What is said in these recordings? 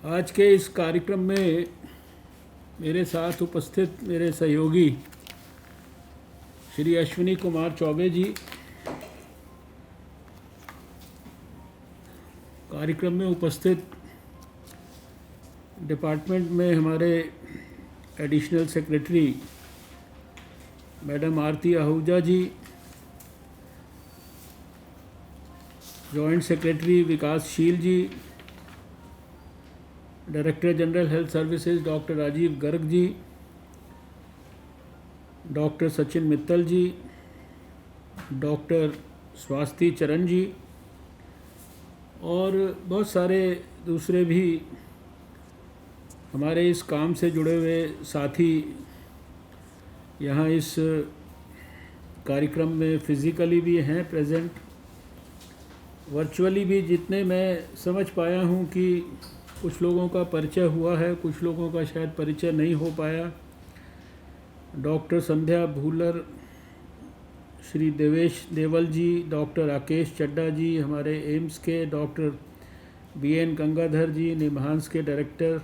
आज के इस कार्यक्रम में मेरे साथ उपस्थित मेरे सहयोगी श्री अश्विनी कुमार चौबे जी, कार्यक्रम में उपस्थित डिपार्टमेंट में हमारे additional secretary madam Aarti Ahuja ji, joint secretary Vikasshil ji, director general health services doctor Rajiv Garg ji, doctor Sachin Mittal ji, doctor Swasti Charan ji और बहुत सारे दूसरे भी हमारे इस काम से जुड़े हुए साथी यहाँ इस कार्यक्रम में फिज़िकली भी हैं प्रेजेंट, वर्चुअली भी जितने मैं समझ पाया हूँ कि कुछ लोगों का परिचय हुआ है, कुछ लोगों का शायद परिचय नहीं हो पाया। डॉक्टर संध्या भूलर, श्री देवेश देवल जी, डॉक्टर राकेश चड्डा जी हमारे एम्स के, डॉक्टर BN गंगाधर जी निमहांस के डायरेक्टर,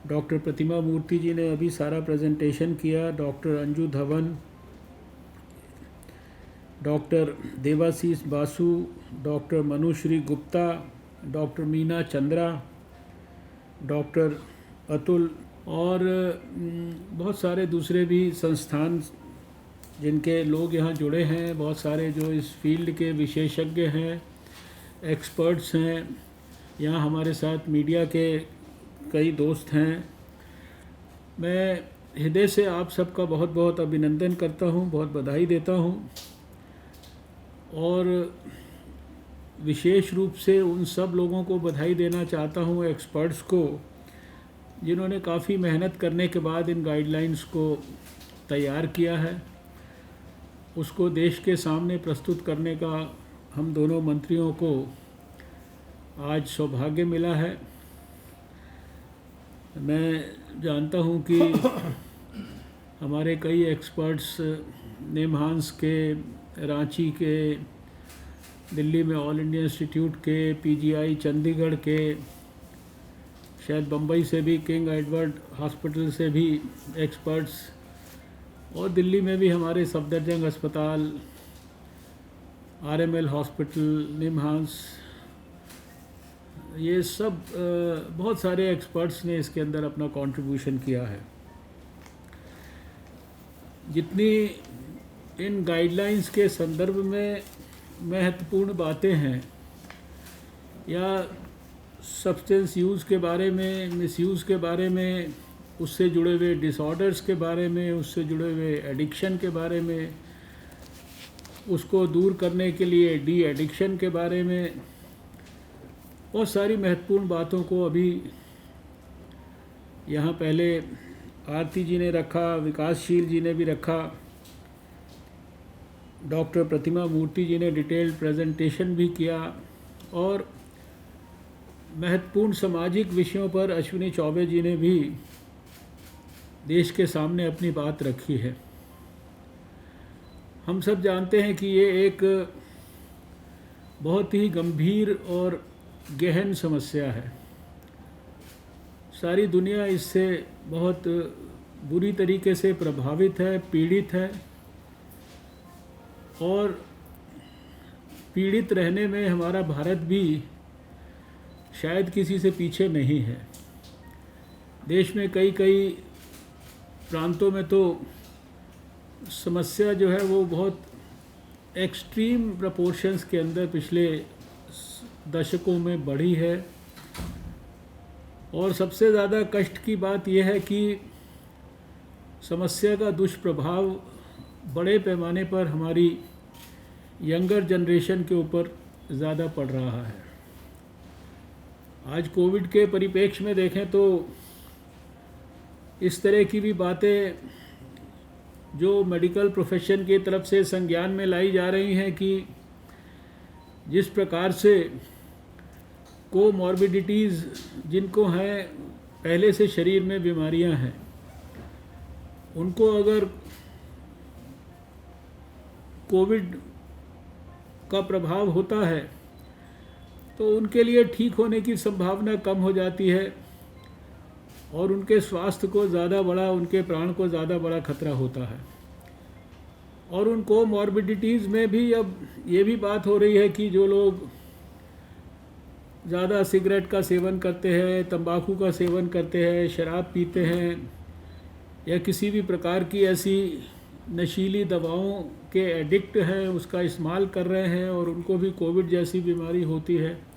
डॉक्टर प्रतिमा मूर्ति जी ने अभी सारा प्रेजेंटेशन किया, doctor Anju Dhawan, doctor Devashish Basu, doctor Manushree Gupta, doctor Meena Chandra, doctor Atul और बहुत सारे दूसरे भी संस्थान जिनके लोग यहाँ जुड़े हैं, बहुत सारे जो इस फील्ड के विशेषज्ञ हैं, एक्सपर्ट्स हैं, यहाँ हमारे साथ मीडिया के कई दोस्त हैं। मैं हृदय से आप सबका बहुत बहुत अभिनंदन करता हूँ, बहुत बधाई देता हूँ और विशेष रूप से उन सब लोगों को बधाई देना चाहता हूँ, एक्सपर्ट्स को, जिन्होंने काफ़ी मेहनत करने के बाद इन गाइडलाइंस को तैयार किया है। उसको देश के सामने प्रस्तुत करने का हम दोनों मंत्रियों को आज सौभाग्य मिला है। मैं जानता हूँ कि हमारे कई एक्सपर्ट्स निमहांस के, रांची के, दिल्ली में ऑल इंडिया इंस्टीट्यूट के, PGI चंडीगढ़ के, शायद बम्बई से भी किंग एडवर्ड हॉस्पिटल से भी एक्सपर्ट्स, और दिल्ली में भी हमारे सफदरजंग अस्पताल, RML हॉस्पिटल, निमहांस, ये सब बहुत सारे एक्सपर्ट्स ने इसके अंदर अपना कंट्रीब्यूशन किया है। जितनी इन गाइडलाइंस के संदर्भ में महत्वपूर्ण बातें हैं या सब्सटेंस यूज़ के बारे में, मिसयूज़ के बारे में, उससे जुड़े हुए डिसऑर्डर्स के बारे में, उससे जुड़े हुए एडिक्शन के बारे में, उसको दूर करने के लिए डी एडिक्शन के बारे में, बहुत सारी महत्वपूर्ण बातों को अभी यहाँ पहले आरती जी ने रखा, विकासशील जी ने भी रखा, डॉक्टर प्रतिमा मूर्ति जी ने डिटेल्ड प्रेजेंटेशन भी किया और महत्वपूर्ण सामाजिक विषयों पर अश्विनी चौबे जी ने भी देश के सामने अपनी बात रखी है। हम सब जानते हैं कि ये एक बहुत ही गंभीर और गहन समस्या है। सारी दुनिया इससे बहुत बुरी तरीके से प्रभावित है, पीड़ित है और पीड़ित रहने में हमारा भारत भी शायद किसी से पीछे नहीं है। देश में कई कई प्रांतों में तो समस्या जो है वो बहुत एक्सट्रीम प्रोपोर्शंस के अंदर पिछले दशकों में बढ़ी है और सबसे ज़्यादा कष्ट की बात यह है कि समस्या का दुष्प्रभाव बड़े पैमाने पर हमारी यंगर जनरेशन के ऊपर ज़्यादा पड़ रहा है। आज कोविड के परिप्रेक्ष्य में देखें तो इस तरह की भी बातें जो मेडिकल प्रोफेशन की तरफ से संज्ञान में लाई जा रही हैं कि जिस प्रकार से कोमॉर्बिडिटीज़ जिनको हैं, पहले से शरीर में बीमारियां हैं, उनको अगर कोविड का प्रभाव होता है तो उनके लिए ठीक होने की संभावना कम हो जाती है और उनके स्वास्थ्य को ज़्यादा बड़ा, उनके प्राण को ज़्यादा बड़ा खतरा होता है। और उन कोमॉर्बिडिटीज़ में भी अब ये भी बात हो रही है कि जो लोग ज़्यादा सिगरेट का सेवन करते हैं, तंबाकू का सेवन करते हैं, शराब पीते हैं या किसी भी प्रकार की ऐसी नशीली दवाओं के एडिक्ट हैं, उसका इस्तेमाल कर रहे हैं और उनको भी कोविड जैसी बीमारी होती है,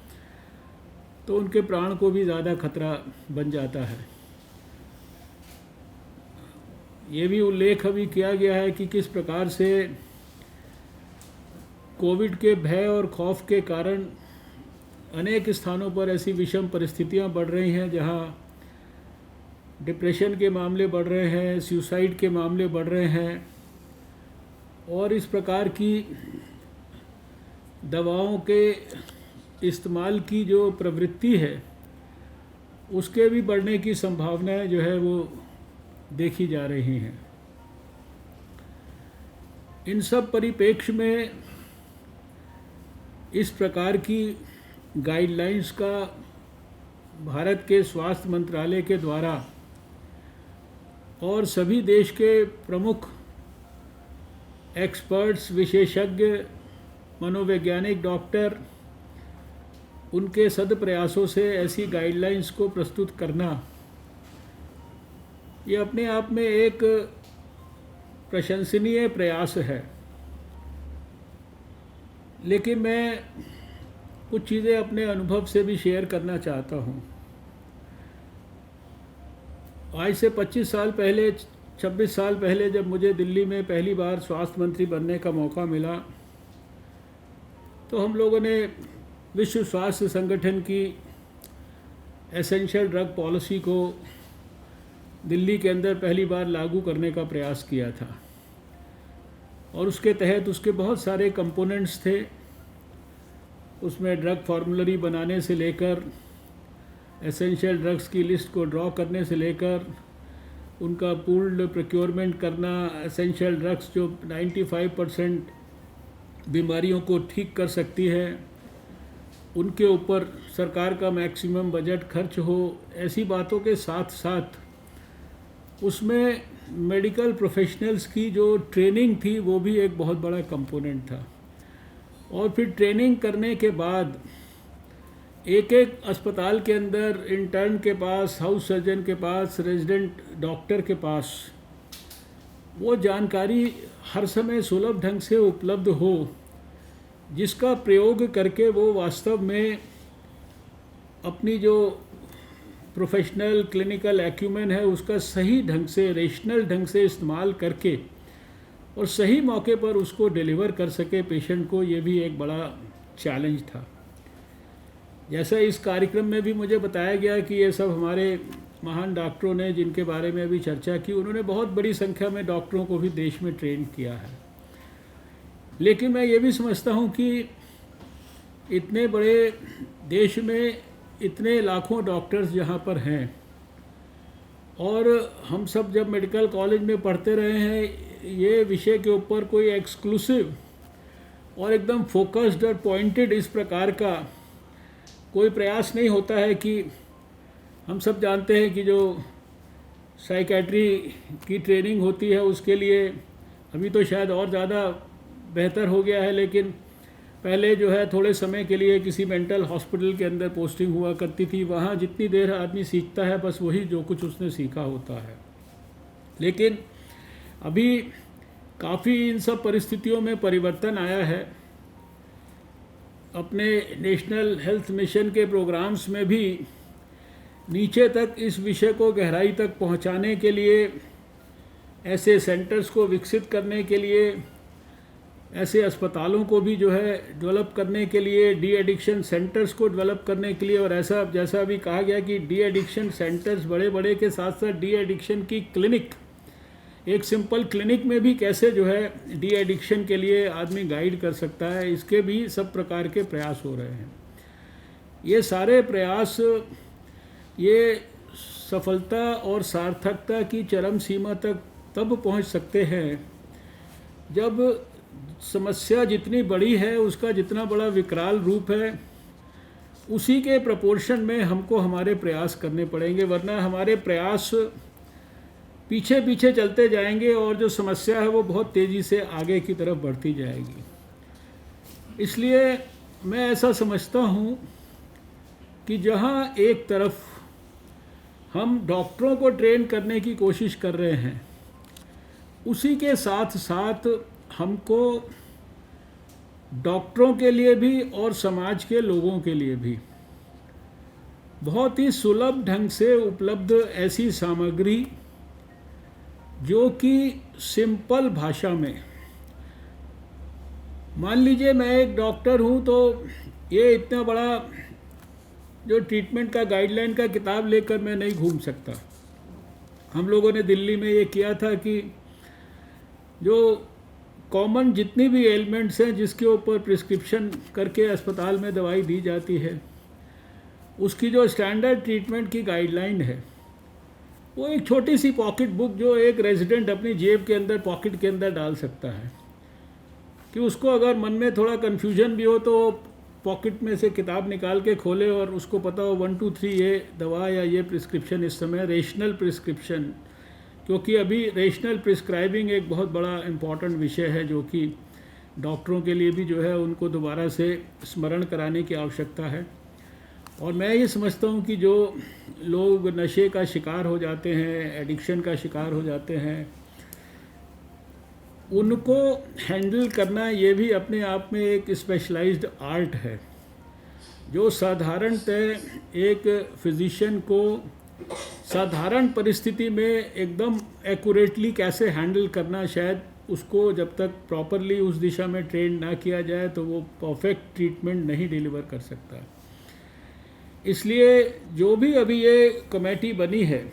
तो उनके प्राण को भी ज़्यादा खतरा बन जाता है। ये भी उल्लेख अभी किया गया है कि किस प्रकार से कोविड के भय और खौफ के कारण अनेक स्थानों पर ऐसी विषम परिस्थितियां बढ़ रही हैं जहां डिप्रेशन के मामले बढ़ रहे हैं, सुसाइड के मामले बढ़ रहे हैं और इस प्रकार की दवाओं के इस्तेमाल की जो प्रवृत्ति है उसके भी बढ़ने की संभावनाएं जो है वो देखी जा रही हैं। इन सब परिप्रेक्ष्य में इस प्रकार की गाइडलाइंस का भारत के स्वास्थ्य मंत्रालय के द्वारा और सभी देश के प्रमुख एक्सपर्ट्स, विशेषज्ञ, मनोवैज्ञानिक, डॉक्टर, उनके सद प्रयासों से ऐसी गाइडलाइंस को प्रस्तुत करना ये अपने आप में एक प्रशंसनीय प्रयास है। लेकिन मैं कुछ चीज़ें अपने अनुभव से भी शेयर करना चाहता हूँ। आज से 25 साल पहले, 26 साल पहले जब मुझे दिल्ली में पहली बार स्वास्थ्य मंत्री बनने का मौका मिला तो हम लोगों ने विश्व स्वास्थ्य संगठन की एसेंशियल ड्रग पॉलिसी को दिल्ली के अंदर पहली बार लागू करने का प्रयास किया था और उसके तहत उसके बहुत सारे कंपोनेंट्स थे। उसमें ड्रग फार्मूलरी बनाने से लेकर एसेंशियल ड्रग्स की लिस्ट को ड्रॉ करने से लेकर उनका पूल्ड प्रोक्योरमेंट करना, एसेंशियल ड्रग्स जो 95% बीमारियों को ठीक कर सकती है उनके ऊपर सरकार का मैक्सिमम बजट खर्च हो, ऐसी बातों के साथ साथ उसमें मेडिकल प्रोफेशनल्स की जो ट्रेनिंग थी वो भी एक बहुत बड़ा कंपोनेंट था। और फिर ट्रेनिंग करने के बाद एक एक अस्पताल के अंदर इंटर्न के पास, हाउस सर्जन के पास, रेजिडेंट डॉक्टर के पास वो जानकारी हर समय सुलभ ढंग से उपलब्ध हो जिसका प्रयोग करके वो वास्तव में अपनी जो प्रोफेशनल क्लिनिकल एक्यूमेन है उसका सही ढंग से, रेशनल ढंग से इस्तेमाल करके और सही मौके पर उसको डिलीवर कर सके पेशेंट को। ये भी एक बड़ा चैलेंज था। जैसा इस कार्यक्रम में भी मुझे बताया गया कि ये सब हमारे महान डॉक्टरों ने, जिनके बारे में अभी चर्चा की, उन्होंने बहुत बड़ी संख्या में डॉक्टरों को भी देश में ट्रेन किया है। लेकिन मैं ये भी समझता हूँ कि इतने बड़े देश में इतने लाखों डॉक्टर्स जहाँ पर हैं और हम सब जब मेडिकल कॉलेज में पढ़ते रहे हैं, ये विषय के ऊपर कोई एक्सक्लूसिव और एकदम फोकस्ड और पॉइंटेड इस प्रकार का कोई प्रयास नहीं होता है कि हम सब जानते हैं कि जो साइकेट्री की ट्रेनिंग होती है उसके लिए अभी तो शायद और ज़्यादा बेहतर हो गया है, लेकिन पहले जो है थोड़े समय के लिए किसी मेंटल हॉस्पिटल के अंदर पोस्टिंग हुआ करती थी। वहाँ जितनी देर आदमी सीखता है बस वही जो कुछ उसने सीखा होता है। लेकिन अभी काफ़ी इन सब परिस्थितियों में परिवर्तन आया है। अपने नेशनल हेल्थ मिशन के प्रोग्राम्स में भी नीचे तक इस विषय को गहराई तक पहुंचाने के लिए, ऐसे सेंटर्स को विकसित करने के लिए, ऐसे अस्पतालों को भी जो है डेवलप करने के लिए, डी एडिक्शन सेंटर्स को डेवलप करने के लिए, और ऐसा जैसा अभी कहा गया कि डी एडिक्शन सेंटर्स बड़े बड़े के साथ साथ डी एडिक्शन की क्लिनिक, एक सिंपल क्लिनिक में भी कैसे जो है डी एडिक्शन के लिए आदमी गाइड कर सकता है, इसके भी सब प्रकार के प्रयास हो रहे हैं। ये सारे प्रयास ये सफलता और सार्थकता की चरम सीमा तक तब पहुंच सकते हैं जब समस्या जितनी बड़ी है, उसका जितना बड़ा विकराल रूप है, उसी के प्रपोर्शन में हमको हमारे प्रयास करने पड़ेंगे, वरना हमारे प्रयास पीछे पीछे चलते जाएंगे और जो समस्या है वो बहुत तेज़ी से आगे की तरफ बढ़ती जाएगी। इसलिए मैं ऐसा समझता हूँ कि जहाँ एक तरफ हम डॉक्टरों को ट्रेन करने की कोशिश कर रहे हैं, उसी के साथ साथ हमको डॉक्टरों के लिए भी और समाज के लोगों के लिए भी बहुत ही सुलभ ढंग से उपलब्ध ऐसी सामग्री जो कि सिंपल भाषा में, मान लीजिए मैं एक डॉक्टर हूँ तो ये इतना बड़ा जो ट्रीटमेंट का गाइडलाइन का किताब लेकर मैं नहीं घूम सकता। हम लोगों ने दिल्ली में ये किया था कि जो कॉमन जितनी भी एलिमेंट्स हैं जिसके ऊपर प्रिस्क्रिप्शन करके अस्पताल में दवाई दी जाती है, उसकी जो स्टैंडर्ड ट्रीटमेंट की गाइडलाइन है, वो एक छोटी सी पॉकेट बुक जो एक रेजिडेंट अपनी जेब के अंदर पॉकेट के अंदर डाल सकता है, कि उसको अगर मन में थोड़ा कन्फ्यूजन भी हो तो पॉकेट में से किताब निकाल के खोले और उसको पता हो 1 2 3 ये दवा या ये प्रिस्क्रिप्शन इस समय रेशनल प्रिस्क्रिप्शन, क्योंकि अभी रेशनल प्रिस्क्राइबिंग एक बहुत बड़ा इम्पॉर्टेंट विषय है जो कि डॉक्टरों के लिए भी जो है उनको दोबारा से स्मरण कराने की आवश्यकता है। और मैं ये समझता हूँ कि जो लोग नशे का शिकार हो जाते हैं, एडिक्शन का शिकार हो जाते हैं, उनको हैंडल करना ये भी अपने आप में एक स्पेशलाइज्ड आर्ट है, जो साधारणतः एक फिजिशियन को साधारण परिस्थिति में एकदम एक्यूरेटली कैसे हैंडल करना, शायद उसको जब तक प्रॉपरली उस दिशा में ट्रेन ना किया जाए तो वो परफेक्ट ट्रीटमेंट नहीं डिलीवर कर सकता। इसलिए जो भी अभी ये कमेटी बनी है,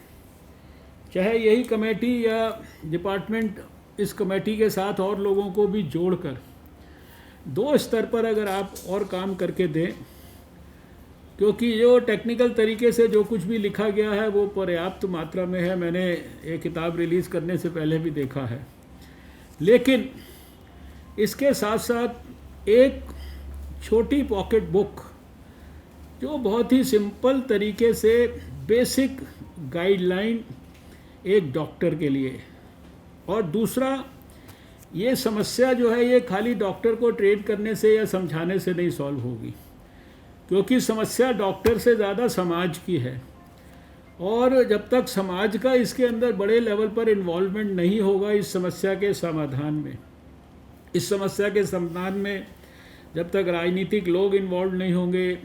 चाहे यही कमेटी या डिपार्टमेंट इस कमेटी के साथ और लोगों को भी जोड़कर 2 स्तर पर अगर आप और काम करके दें, क्योंकि जो टेक्निकल तरीके से जो कुछ भी लिखा गया है वो पर्याप्त मात्रा में है, मैंने ये किताब रिलीज़ करने से पहले भी देखा है, लेकिन इसके साथ साथ एक छोटी पॉकेट बुक जो बहुत ही सिंपल तरीके से बेसिक गाइडलाइन एक डॉक्टर के लिए, और दूसरा ये समस्या जो है ये खाली डॉक्टर को ट्रेन करने से या समझाने से नहीं सॉल्व होगी, क्योंकि समस्या डॉक्टर से ज़्यादा समाज की है। और जब तक समाज का इसके अंदर बड़े लेवल पर इन्वॉल्वमेंट नहीं होगा इस समस्या के समाधान में, इस समस्या के समाधान में जब तक राजनीतिक लोग इन्वॉल्व नहीं होंगे,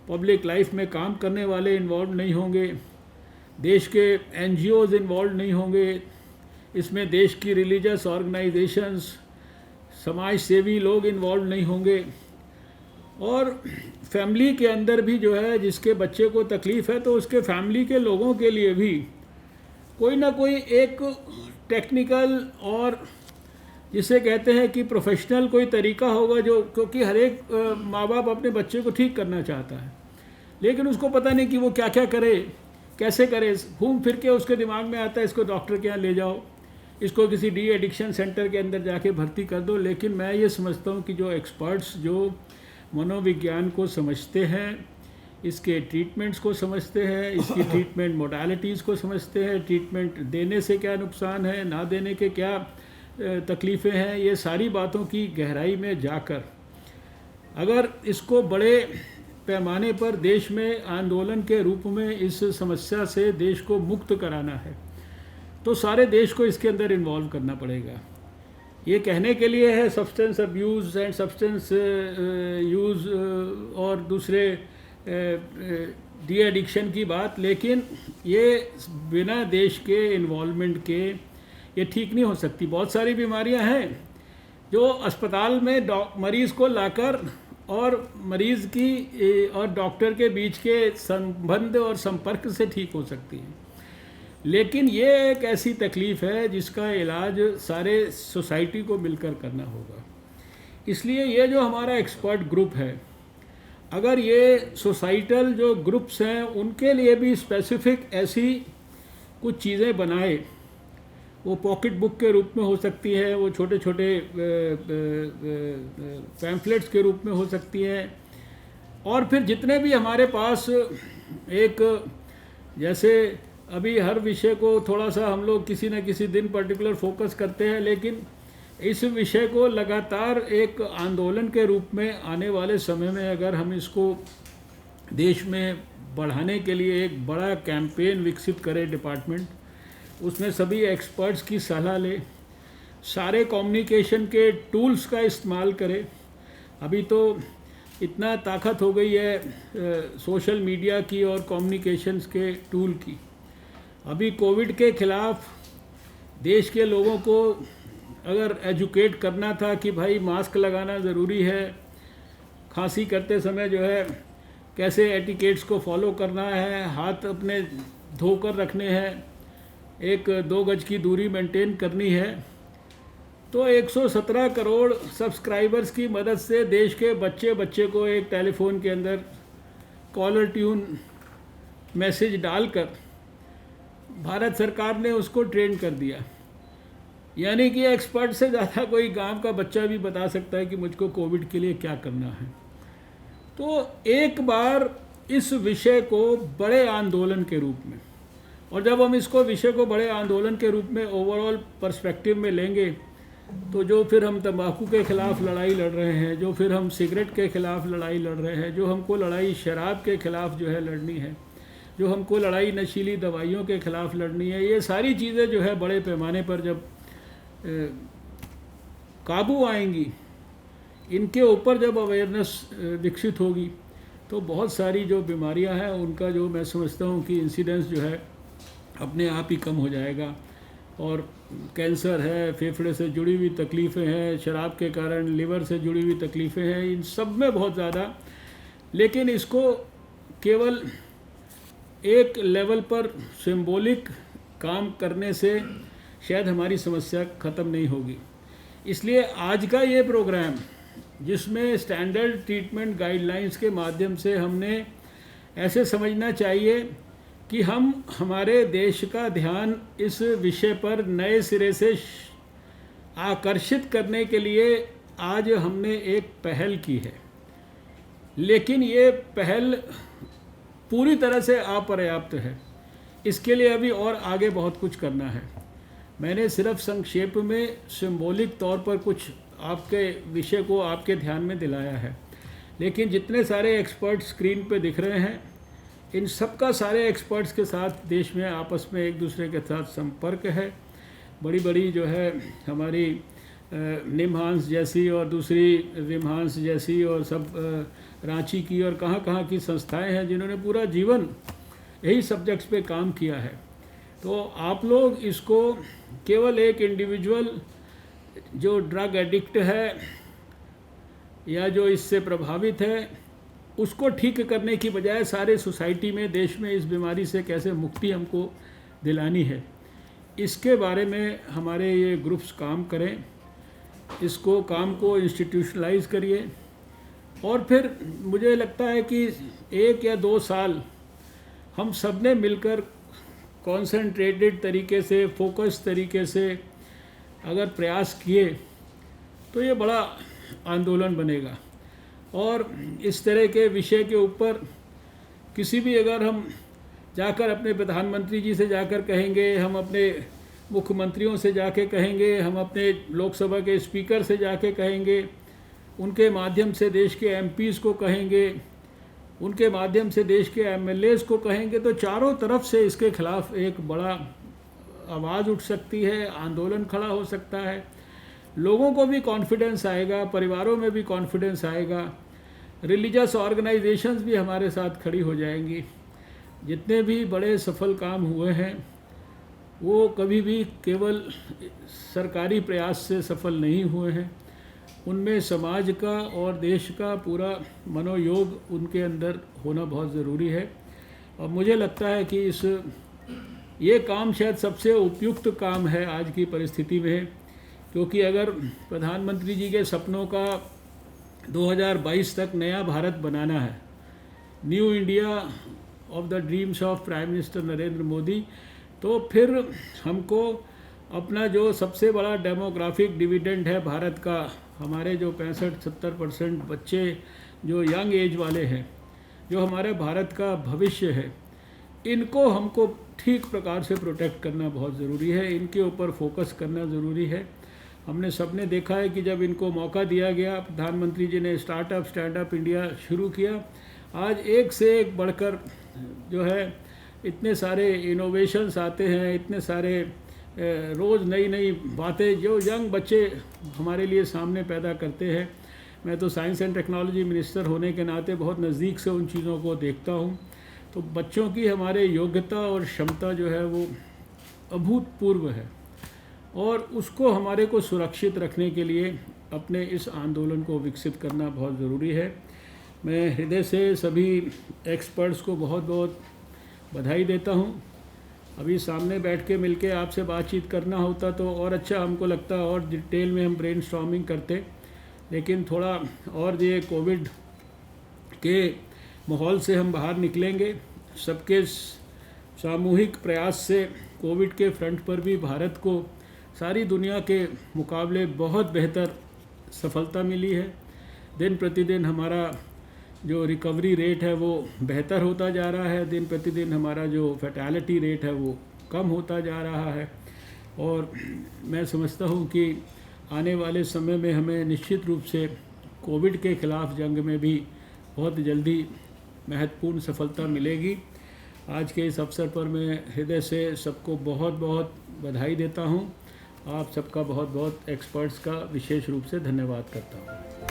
पब्लिक लाइफ में काम करने वाले इन्वॉल्व नहीं होंगे, देश के NGOs इन्वॉल्व नहीं होंगे, इसमें देश की रिलीजियस ऑर्गेनाइजेशंस, समाज सेवी लोग इन्वॉल्व नहीं होंगे, और फैमिली के अंदर भी जो है जिसके बच्चे को तकलीफ़ है तो उसके फैमिली के लोगों के लिए भी कोई ना कोई एक टेक्निकल और जिसे कहते हैं कि प्रोफेशनल कोई तरीका होगा, जो क्योंकि हर एक माँ बाप अपने बच्चे को ठीक करना चाहता है, लेकिन उसको पता नहीं कि वो क्या क्या करे, कैसे करे। घूम फिर के उसके दिमाग में आता है इसको डॉक्टर के यहाँ ले जाओ, इसको किसी डी एडिक्शन सेंटर के अंदर जाके भर्ती कर दो। लेकिन मैं ये समझता हूँ कि जो एक्सपर्ट्स जो मनोविज्ञान को समझते हैं, इसके ट्रीटमेंट्स को समझते हैं, इसकी ट्रीटमेंट मोडालिटीज़ को समझते हैं, ट्रीटमेंट देने से क्या नुकसान है, ना देने के क्या तकलीफ़ें हैं, ये सारी बातों की गहराई में जाकर अगर इसको बड़े पैमाने पर देश में आंदोलन के रूप में इस समस्या से देश को मुक्त कराना है तो सारे देश को इसके अंदर इन्वॉल्व करना पड़ेगा। ये कहने के लिए है substance abuse and substance use और दूसरे डी एडिक्शन की बात, लेकिन ये बिना देश के इन्वॉल्वमेंट के ये ठीक नहीं हो सकती। बहुत सारी बीमारियां हैं जो अस्पताल में मरीज़ को लाकर और मरीज़ की और डॉक्टर के बीच के संबंध और संपर्क से ठीक हो सकती हैं, लेकिन ये एक ऐसी तकलीफ़ है जिसका इलाज सारे सोसाइटी को मिलकर करना होगा। इसलिए ये जो हमारा एक्सपर्ट ग्रुप है, अगर ये सोसाइटल जो ग्रुप्स हैं उनके लिए भी स्पेसिफिक ऐसी कुछ चीज़ें बनाए, वो पॉकेट बुक के रूप में हो सकती है, वो छोटे छोटे पैम्फलेट्स के रूप में हो सकती है, और फिर जितने भी हमारे पास एक, जैसे अभी हर विषय को थोड़ा सा हम लोग किसी न किसी दिन पर्टिकुलर फोकस करते हैं, लेकिन इस विषय को लगातार एक आंदोलन के रूप में आने वाले समय में अगर हम इसको देश में बढ़ाने के लिए एक बड़ा कैंपेन विकसित करें डिपार्टमेंट, उसमें सभी एक्सपर्ट्स की सलाह ले, सारे कम्युनिकेशन के टूल्स का इस्तेमाल करें। अभी तो इतना ताकत हो गई है सोशल मीडिया की और कम्युनिकेशंस के टूल की। अभी कोविड के ख़िलाफ़ देश के लोगों को अगर एजुकेट करना था कि भाई मास्क लगाना ज़रूरी है, खांसी करते समय जो है कैसे एटिकेट्स को फॉलो करना है, हाथ अपने धोकर रखने हैं, एक 2 गज की दूरी मेंटेन करनी है, तो 117 करोड़ सब्सक्राइबर्स की मदद से देश के बच्चे बच्चे को एक टेलीफोन के अंदर कॉलर ट्यून मैसेज डालकर भारत सरकार ने उसको ट्रेन कर दिया। यानी कि एक्सपर्ट से ज़्यादा कोई गांव का बच्चा भी बता सकता है कि मुझको कोविड के लिए क्या करना है। तो एक बार इस विषय को बड़े आंदोलन के रूप में, और जब हम इसको विषय को बड़े आंदोलन के रूप में ओवरऑल पर्सपेक्टिव में लेंगे, तो जो फिर हम तंबाकू के ख़िलाफ़ लड़ाई लड़ रहे हैं, जो फिर हम सिगरेट के ख़िलाफ़ लड़ाई लड़ रहे हैं, जो हमको लड़ाई शराब के ख़िलाफ़ जो है लड़नी है, जो हमको लड़ाई नशीली दवाइयों के ख़िलाफ़ लड़नी है, ये सारी चीज़ें जो है बड़े पैमाने पर जब काबू आएंगी, इनके ऊपर जब अवेयरनेस विकसित होगी, तो बहुत सारी जो बीमारियां हैं उनका जो मैं समझता हूं कि इंसिडेंस जो है अपने आप ही कम हो जाएगा। और कैंसर है, फेफड़े से जुड़ी हुई तकलीफ़ें हैं, शराब के कारण लिवर से जुड़ी हुई तकलीफ़ें हैं, इन सब में बहुत ज़्यादा, लेकिन इसको केवल एक लेवल पर सिंबॉलिक काम करने से शायद हमारी समस्या ख़त्म नहीं होगी। इसलिए आज का ये प्रोग्राम, जिसमें स्टैंडर्ड ट्रीटमेंट गाइडलाइंस के माध्यम से हमने ऐसे समझना चाहिए कि हम हमारे देश का ध्यान इस विषय पर नए सिरे से आकर्षित करने के लिए आज हमने एक पहल की है, लेकिन ये पहल पूरी तरह से अपर्याप्त है। इसके लिए अभी और आगे बहुत कुछ करना है। मैंने सिर्फ संक्षेप में सिंबॉलिक तौर पर कुछ आपके विषय को आपके ध्यान में दिलाया है, लेकिन जितने सारे एक्सपर्ट स्क्रीन पे दिख रहे हैं, इन सब का सारे एक्सपर्ट्स के साथ देश में आपस में एक दूसरे के साथ संपर्क है। बड़ी बड़ी जो है हमारी निमहांस जैसी और दूसरी विमहांस जैसी और सब रांची की और कहाँ कहाँ की संस्थाएं हैं जिन्होंने पूरा जीवन यही सब्जेक्ट्स पे काम किया है। तो आप लोग इसको केवल एक इंडिविजुअल जो ड्रग एडिक्ट है या जो इससे प्रभावित है उसको ठीक करने की बजाय सारे सोसाइटी में, देश में इस बीमारी से कैसे मुक्ति हमको दिलानी है, इसके बारे में हमारे ये ग्रुप्स काम करें। इसको काम को इंस्टीट्यूशनलाइज करिए, और फिर मुझे लगता है कि 1 या 2 साल हम सब ने मिलकर कॉन्सेंट्रेटेड तरीके से, फोकस तरीके से अगर प्रयास किए तो ये बड़ा आंदोलन बनेगा। और इस तरह के विषय के ऊपर किसी भी, अगर हम जाकर अपने प्रधानमंत्री जी से जाकर कहेंगे, हम अपने मुख्यमंत्रियों से जाके कहेंगे, हम अपने लोकसभा के स्पीकर से जाके कहेंगे, उनके माध्यम से देश के एमपीज़ को कहेंगे, उनके माध्यम से देश के एमएलएज़ को कहेंगे, तो चारों तरफ से इसके खिलाफ एक बड़ा आवाज़ उठ सकती है, आंदोलन खड़ा हो सकता है। लोगों को भी कॉन्फिडेंस आएगा, परिवारों में भी कॉन्फिडेंस आएगा, रिलीजियस ऑर्गेनाइजेशंस भी हमारे साथ खड़ी हो जाएंगी। जितने भी बड़े सफल काम हुए हैं वो कभी भी केवल सरकारी प्रयास से सफल नहीं हुए हैं, उनमें समाज का और देश का पूरा मनोयोग उनके अंदर होना बहुत ज़रूरी है। और मुझे लगता है कि ये काम शायद सबसे उपयुक्त काम है आज की परिस्थिति में, क्योंकि अगर प्रधानमंत्री जी के सपनों का 2022 तक नया भारत बनाना है, new India of the dreams of prime minister Narendra Modi, तो फिर हमको अपना जो सबसे बड़ा डेमोग्राफिक डिविडेंड है भारत का, हमारे जो 65-70% बच्चे जो यंग एज वाले हैं, जो हमारे भारत का भविष्य है, इनको हमको ठीक प्रकार से प्रोटेक्ट करना बहुत ज़रूरी है, इनके ऊपर फोकस करना ज़रूरी है। हमने सबने देखा है कि जब इनको मौका दिया गया, प्रधानमंत्री जी ने स्टार्टअप स्टैंड अप इंडिया शुरू किया, आज एक से एक बढ़कर जो है इतने सारे इनोवेशंस आते हैं, इतने सारे रोज़ नई नई बातें जो यंग बच्चे हमारे लिए सामने पैदा करते हैं। मैं तो साइंस एंड टेक्नोलॉजी मिनिस्टर होने के नाते बहुत नज़दीक से उन चीज़ों को देखता हूँ। तो बच्चों की हमारे योग्यता और क्षमता जो है वो अभूतपूर्व है, और उसको हमारे को सुरक्षित रखने के लिए अपने इस आंदोलन को विकसित करना बहुत ज़रूरी है। मैं हृदय से सभी एक्सपर्ट्स को बहुत बहुत बधाई देता हूँ। अभी सामने बैठ के मिलके आपसे बातचीत करना होता तो और अच्छा हमको लगता, और डिटेल में हम ब्रेनस्टॉर्मिंग करते, लेकिन थोड़ा और ये कोविड के माहौल से हम बाहर निकलेंगे, सबके सामूहिक प्रयास से कोविड के फ्रंट पर भी भारत को सारी दुनिया के मुकाबले बहुत बेहतर सफलता मिली है। दिन प्रतिदिन हमारा जो रिकवरी रेट है वो बेहतर होता जा रहा है, दिन प्रतिदिन हमारा जो फैटेलिटी रेट है वो कम होता जा रहा है, और मैं समझता हूँ कि आने वाले समय में हमें निश्चित रूप से कोविड के ख़िलाफ़ जंग में भी बहुत जल्दी महत्वपूर्ण सफलता मिलेगी। आज के इस अवसर पर मैं हृदय से सबको बहुत बहुत बधाई देता हूँ। आप सबका बहुत बहुत एक्सपर्ट्स का विशेष रूप से धन्यवाद करता हूँ।